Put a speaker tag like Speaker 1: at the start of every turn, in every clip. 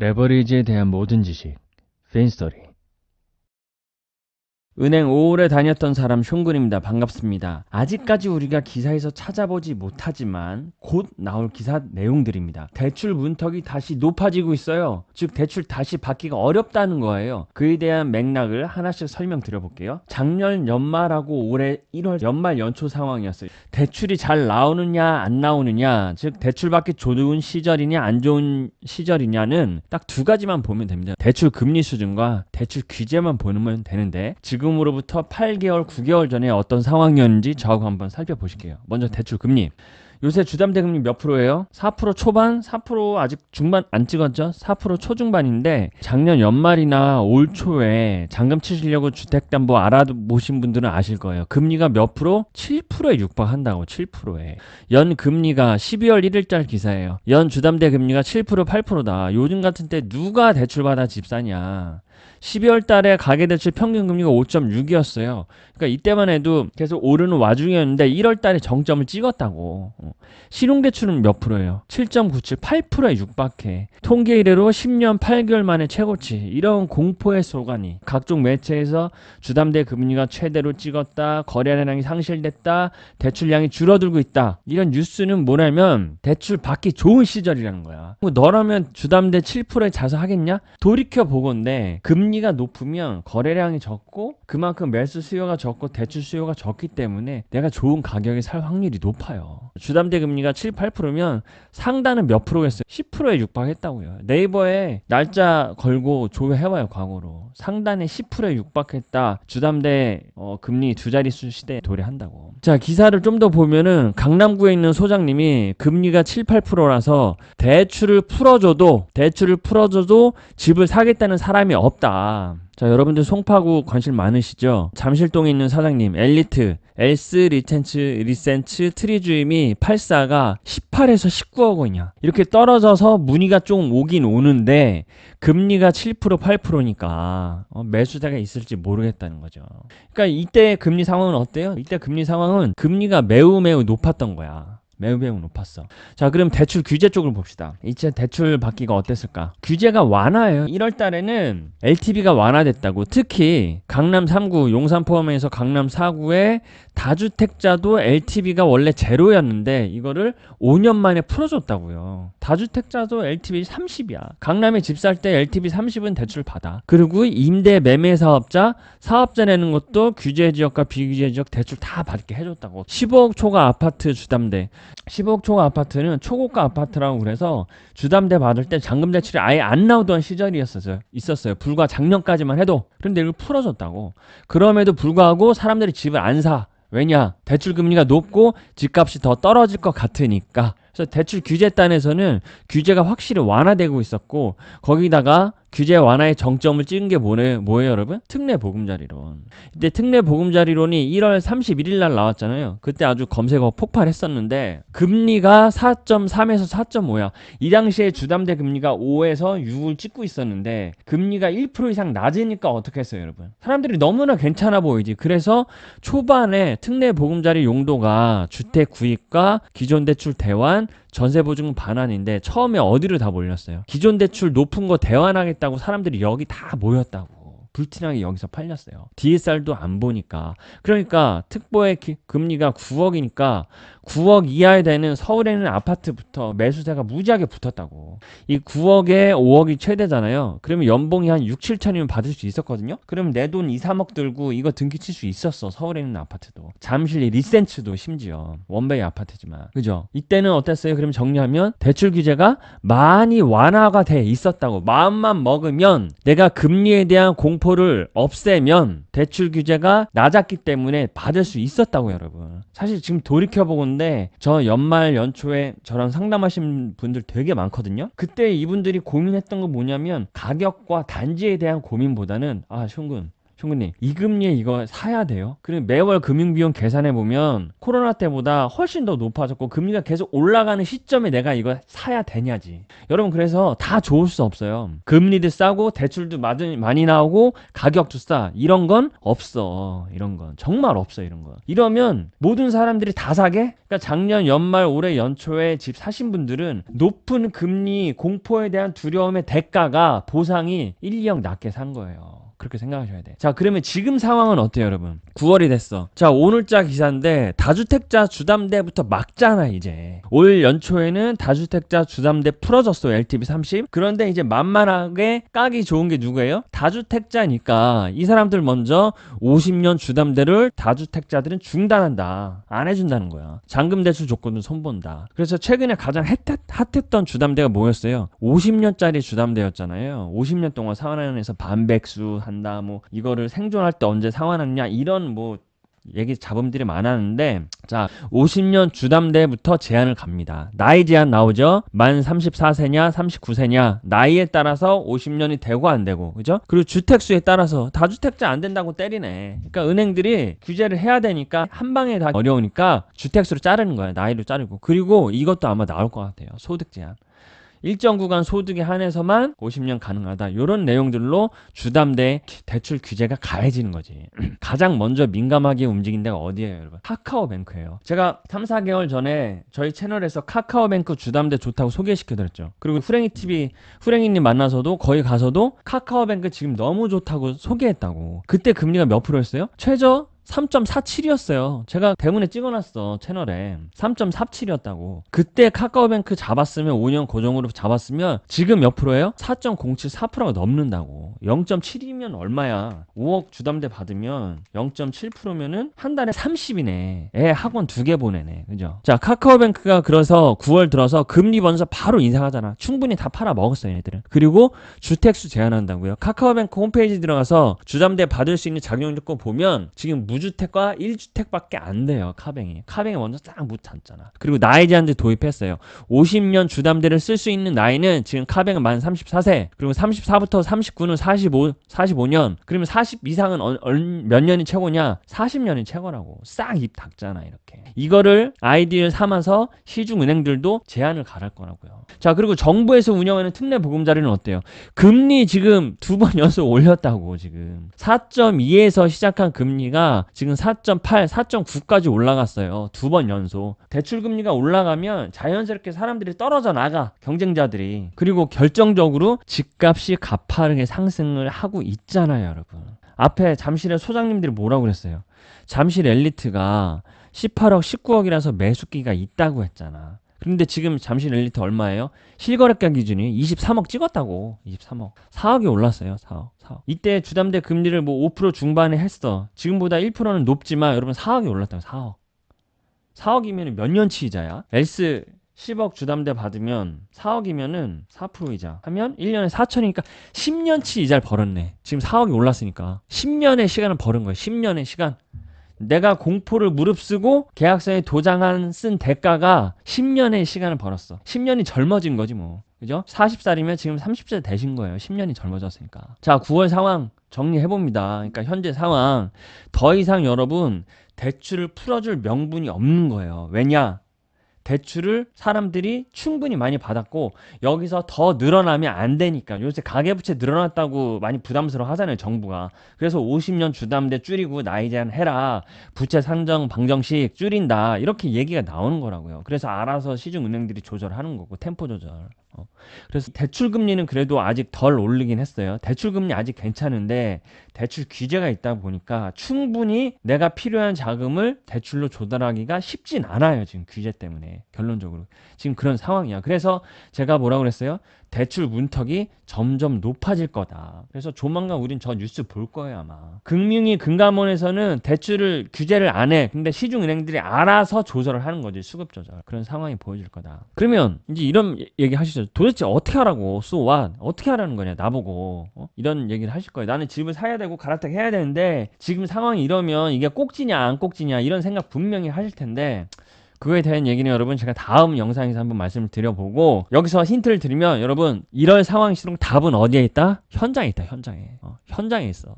Speaker 1: 레버리지에 대한 모든 지식, 핀스토리. 은행 오래 다녔던 사람 숑군입니다. 반갑습니다. 아직까지 우리가 기사에서 찾아보지 못하지만 곧 나올 기사 내용들입니다. 대출 문턱이 다시 높아지고 있어요. 즉 대출 다시 받기가 어렵다는 거예요. 그에 대한 맥락을 하나씩 설명드려 볼게요. 작년 연말하고 올해 1월 연말 연초 상황이었어요. 대출이 잘 나오느냐 안 나오느냐, 즉 대출 받기 좋은 시절이냐 안 좋은 시절이냐는 딱 두 가지만 보면 됩니다. 대출 금리 수준과 대출 규제만 보면 되는데, 지금으로부터 8개월, 9개월 전에 어떤 상황이었는지 저하고 한번 살펴보실게요. 먼저 대출 금리. 요새 주담대 금리 몇 프로예요? 4% 초반? 4% 아직 중반 안 찍었죠? 4% 초중반인데, 작년 연말이나 올 초에 잔금 치시려고 주택담보 알아보신 분들은 아실 거예요. 금리가 몇 프로? 7%에 육박한다고. 7%에. 연 금리가 12월 1일달 기사예요. 연 주담대 금리가 7%, 8%다. 요즘 같은 때 누가 대출받아 집 사냐. 12월 달에 가계대출 평균 금리가 5.6이었어요. 그러니까 이때만 해도 계속 오르는 와중이었는데 1월 달에 정점을 찍었다고. 신용대출은 몇 프로예요? 7.97, 8%에 육박해. 통계 이래로 10년 8개월 만에 최고치. 이런 공포의 slogan이 각종 매체에서 주담대 금리가 최대로 찍었다, 거래량이 상실됐다, 대출량이 줄어들고 있다. 이런 뉴스는 뭐냐면 대출 받기 좋은 시절이라는 거야. 너라면 주담대 7%에 자수하겠냐? 돌이켜보건데 금리가 높으면 거래량이 적고 그만큼 매수 수요가 적고 대출 수요가 적기 때문에 내가 좋은 가격에 살 확률이 높아요. 주담대 금리가 7, 8%면 상단은 몇 프로겠어요? 10%에 육박했다고요. 네이버에 날짜 걸고 조회해봐요. 과거로. 상단에 10%에 육박했다. 주담대 금리 두 자릿수 시대에 도래한다고. 자, 기사를 좀 더 보면은 강남구에 있는 소장님이 금리가 7, 8%라서 대출을 풀어줘도 집을 사겠다는 사람이 없다. 자, 여러분들 송파구 관심 많으시죠? 잠실동에 있는 사장님 엘리트 엘스 리센츠 트리주임이 84가 18에서 19억 원이야. 이렇게 떨어져서 문의가 좀 오긴 오는데 금리가 7% 8%니까 매수자가 있을지 모르겠다는 거죠. 그러니까 이때 금리 상황은 어때요? 이때 금리 상황은 금리가 매우 높았던 거야. 매우 높았어. 자, 그럼 대출 규제 쪽을 봅시다. 이제 대출 받기가 어땠을까? 규제가 완화예요. 1월 달에는 LTV가 완화됐다고. 특히 강남 3구, 용산 포함해서 강남 4구의 다주택자도 LTV가 원래 제로였는데 이거를 5년 만에 풀어줬다고요. 다주택자도 LTV 30이야. 강남에 집 살 때 LTV 30은 대출 받아. 그리고 임대 매매 사업자 내는 것도 규제 지역과 비규제 지역 대출 다 받게 해줬다고. 15억 초과 아파트 주담대. 15억 초과 아파트는 초고가 아파트라고 그래서 주담대 받을 때 잔금 대출이 아예 안 나오던 시절이 있었어요. 불과 작년까지만 해도. 그런데 이걸 풀어줬다고. 그럼에도 불구하고 사람들이 집을 안 사. 왜냐? 대출 금리가 높고 집값이 더 떨어질 것 같으니까. 그래서 대출 규제단에서는 규제가 확실히 완화되고 있었고, 거기다가 규제 완화의 정점을 찍은 게 뭐예요 여러분? 특례 보금자리론. 이때 특례 보금자리론이 1월 31일 날 나왔잖아요. 그때 아주 검색어 폭발했었는데 금리가 4.3에서 4.5야. 이 당시에 주담대 금리가 5에서 6을 찍고 있었는데 금리가 1% 이상 낮으니까 어떻게 했어요 여러분? 사람들이 너무나 괜찮아 보이지. 그래서 초반에 특례 보금자리 용도가 주택 구입과 기존 대출 대환, 전세보증금 반환인데 처음에 어디로 다 몰렸어요? 기존 대출 높은 거 대환하겠다고 사람들이 여기 다 모였다고. 불티나게 여기서 팔렸어요. DSR도 안 보니까. 그러니까 특보의 금리가 9억이니까 9억 이하에 되는 서울에 있는 아파트부터 매수세가 무지하게 붙었다고. 이 9억에 5억이 최대잖아요. 그러면 연봉이 한 6, 7천이면 받을 수 있었거든요. 그러면 내 돈 2, 3억 들고 이거 등기 칠 수 있었어. 서울에 있는 아파트도. 잠실 리센츠도 심지어 원베이 아파트지만. 그죠? 이때는 어땠어요? 그럼 정리하면 대출 규제가 많이 완화가 돼 있었다고. 마음만 먹으면, 내가 금리에 대한 공포를 없애면 대출 규제가 낮았기 때문에 받을 수 있었다고 여러분. 사실 지금 돌이켜보건데 저 연말 연초에 저랑 상담하신 분들 되게 많거든요. 그때 이분들이 고민했던 거 뭐냐면 가격과 단지에 대한 고민보다는 숑군 총구님, 이 금리에 이거 사야 돼요? 그리고 매월 금융비용 계산해보면 코로나 때보다 훨씬 더 높아졌고 금리가 계속 올라가는 시점에 내가 이거 사야 되냐지. 여러분, 그래서 다 좋을 수 없어요. 금리도 싸고 대출도 많이 나오고 가격도 싸. 이런 건 없어. 이런 건 정말 없어. 이런 건. 이러면 모든 사람들이 다 사게? 그러니까 작년 연말 올해 연초에 집 사신 분들은 높은 금리 공포에 대한 두려움의 대가가 보상이 1, 2억 낮게 산 거예요. 그렇게 생각하셔야 돼. 자, 그러면 지금 상황은 어때요, 여러분? 9월이 됐어. 자, 오늘자 기사인데 다주택자 주담대부터 막잖아, 이제. 올 연초에는 다주택자 주담대 풀어졌어, LTV 30. 그런데 이제 만만하게 까기 좋은 게 누구예요? 다주택자니까 이 사람들 먼저 50년 주담대를 다주택자들은 중단한다. 안 해준다는 거야. 잔금 대출 조건은 손본다. 그래서 최근에 가장 핫했던 주담대가 뭐였어요? 50년짜리 주담대였잖아요. 50년 동안 상환하면서 반백수 한다, 뭐 이거를 생존할 때 언제 상환하느냐, 이런 뭐 얘기 잡음들이 많았는데, 자, 50년 주담대부터 제한을 갑니다. 나이 제한 나오죠? 만 34세냐 39세냐 나이에 따라서 50년이 되고 안 되고, 그죠? 그리고 주택수에 따라서 다주택자 안 된다고 때리네. 그러니까 은행들이 규제를 해야 되니까 한 방에 다 어려우니까 주택수로 자르는 거야. 나이로 자르고. 그리고 이것도 아마 나올 것 같아요. 소득 제한. 일정 구간 소득에 한해서만 50년 가능하다. 이런 내용들로 주담대 대출 규제가 가해지는 거지. 가장 먼저 민감하게 움직인 데가 어디예요, 여러분? 카카오뱅크예요. 제가 3, 4개월 전에 저희 채널에서 카카오뱅크 주담대 좋다고 소개시켜드렸죠. 그리고 후랭이님 만나서도 거기 가서도 카카오뱅크 지금 너무 좋다고 소개했다고. 그때 금리가 몇 프로였어요? 최저 3.47이었어요. 제가 대문에 찍어놨어, 채널에. 3.47이었다고. 그때 카카오뱅크 잡았으면 5년 고정으로 잡았으면 지금 몇 프로예요? 4.074%가 넘는다고. 0.7이면 얼마야? 5억 주담대 받으면 0.7%면은 한 달에 30이네. 애 학원 2개 보내네. 그죠? 자, 카카오뱅크가 그래서 9월 들어서 금리 번서 바로 인상하잖아. 충분히 다 팔아먹었어, 얘네들은. 그리고 주택수 제한한다고요. 카카오뱅크 홈페이지 들어가서 주담대 받을 수 있는 자격 요건 보면 지금 무주택과 1주택밖에 안 돼요. 카뱅이 먼저 딱 묻혔잖아. 그리고 나이 제한제 도입했어요. 50년 주담대를 쓸 수 있는 나이는 지금 카뱅은 만 34세, 그리고 34부터 39는 45년, 그러면 40 이상은 몇 년이 최고냐? 40년이 최고라고. 싹 입 닫잖아, 이렇게. 이거를 아이디어를 삼아서 시중은행들도 제한을 가할 거라고요. 자, 그리고 정부에서 운영하는 특례 보금자리는 어때요? 금리 지금 2번 연속 올렸다고. 지금 4.2에서 시작한 금리가 지금 4.8, 4.9까지 올라갔어요. 2번 연속. 대출금리가 올라가면 자연스럽게 사람들이 떨어져 나가, 경쟁자들이. 그리고 결정적으로 집값이 가파르게 상승을 하고 있잖아요, 여러분. 앞에 잠실의 소장님들이 뭐라고 그랬어요? 잠실 엘리트가 18억, 19억이라서 매수기가 있다고 했잖아. 그런데 지금 잠실 엘리트 얼마예요? 실거래가 기준이 23억 찍었다고. 23억. 4억이 올랐어요. 4억. 이때 주담대 금리를 뭐 5% 중반에 했어. 지금보다 1%는 높지만 여러분 4억이 올랐다고. 4억. 4억이면 몇 년치 이자야? 엘스 10억 주담대 받으면 4억이면은 4% 이자 하면 1년에 4천이니까 10년치 이자를 벌었네. 지금 4억이 올랐으니까 10년의 시간을 벌은 거예요. 10년의 시간. 내가 공포를 무릅쓰고 계약서에 쓴 대가가 10년의 시간을 벌었어. 10년이 젊어진 거지 뭐. 그죠? 40살이면 지금 30세 되신 거예요. 10년이 젊어졌으니까. 자, 9월 상황 정리해봅니다. 그러니까 현재 상황. 더 이상 여러분 대출을 풀어줄 명분이 없는 거예요. 왜냐? 대출을 사람들이 충분히 많이 받았고 여기서 더 늘어나면 안 되니까. 요새 가계부채 늘어났다고 많이 부담스러워 하잖아요, 정부가. 그래서 50년 주담대 줄이고 나이 제한 해라, 부채 산정 방정식 줄인다, 이렇게 얘기가 나오는 거라고요. 그래서 알아서 시중은행들이 조절하는 거고, 템포 조절. 그래서 대출금리는 그래도 아직 덜 오르긴 했어요. 대출금리 아직 괜찮은데 대출 규제가 있다 보니까 충분히 내가 필요한 자금을 대출로 조달하기가 쉽진 않아요. 지금 규제 때문에. 결론적으로 지금 그런 상황이야. 그래서 제가 뭐라고 그랬어요? 대출 문턱이 점점 높아질 거다. 그래서 조만간 우린 저 뉴스 볼 거예요, 아마. 금융위 금감원에서는 대출을 규제를 안 해. 근데 시중은행들이 알아서 조절을 하는 거지. 수급 조절. 그런 상황이 보여질 거다. 그러면 이제 이런 얘기 하시죠. 도대체 어떻게 하라고? So what? 어떻게 하라는 거냐, 나보고. 이런 얘기를 하실 거예요. 나는 집을 사야 되고 갈아타기 해야 되는데 지금 상황이 이러면 이게 꼭지냐 안 꼭지냐, 이런 생각 분명히 하실 텐데, 그거에 대한 얘기는 여러분 제가 다음 영상에서 한번 말씀을 드려보고, 여기서 힌트를 드리면 여러분 이럴 상황일수록 답은 어디에 있다? 현장에 있다. 현장에. 현장에 있어.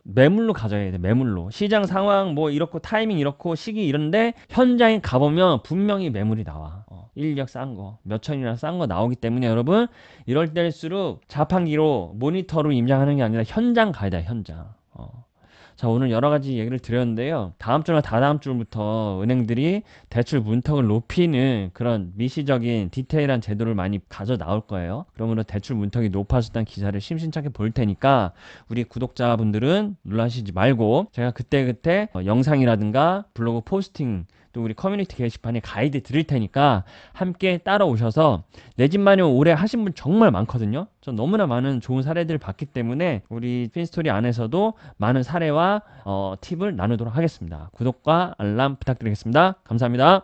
Speaker 1: 매물로 가져야 돼. 매물로. 시장 상황 뭐 이렇고 타이밍 이렇고 시기 이런데 현장에 가보면 분명히 매물이 나와. 인력 싼 거, 몇 천이나 싼 거 나오기 때문에 여러분 이럴 때일수록 자판기로 모니터로 임장하는 게 아니라 현장 가야 돼. 현장. 자, 오늘 여러 가지 얘기를 드렸는데요. 다음 주나 다다음 주부터 은행들이 대출 문턱을 높이는 그런 미시적인 디테일한 제도를 많이 가져 나올 거예요. 그러므로 대출 문턱이 높아졌다는 기사를 심심찮게 볼 테니까 우리 구독자분들은 놀라시지 말고, 제가 그때그때 영상이라든가 블로그 포스팅 또 우리 커뮤니티 게시판에 가이드 드릴 테니까 함께 따라오셔서, 내 집 마련 오래 하신 분 정말 많거든요. 저 너무나 많은 좋은 사례들을 봤기 때문에 우리 핀스토리 안에서도 많은 사례와 팁을 나누도록 하겠습니다. 구독과 알람 부탁드리겠습니다. 감사합니다.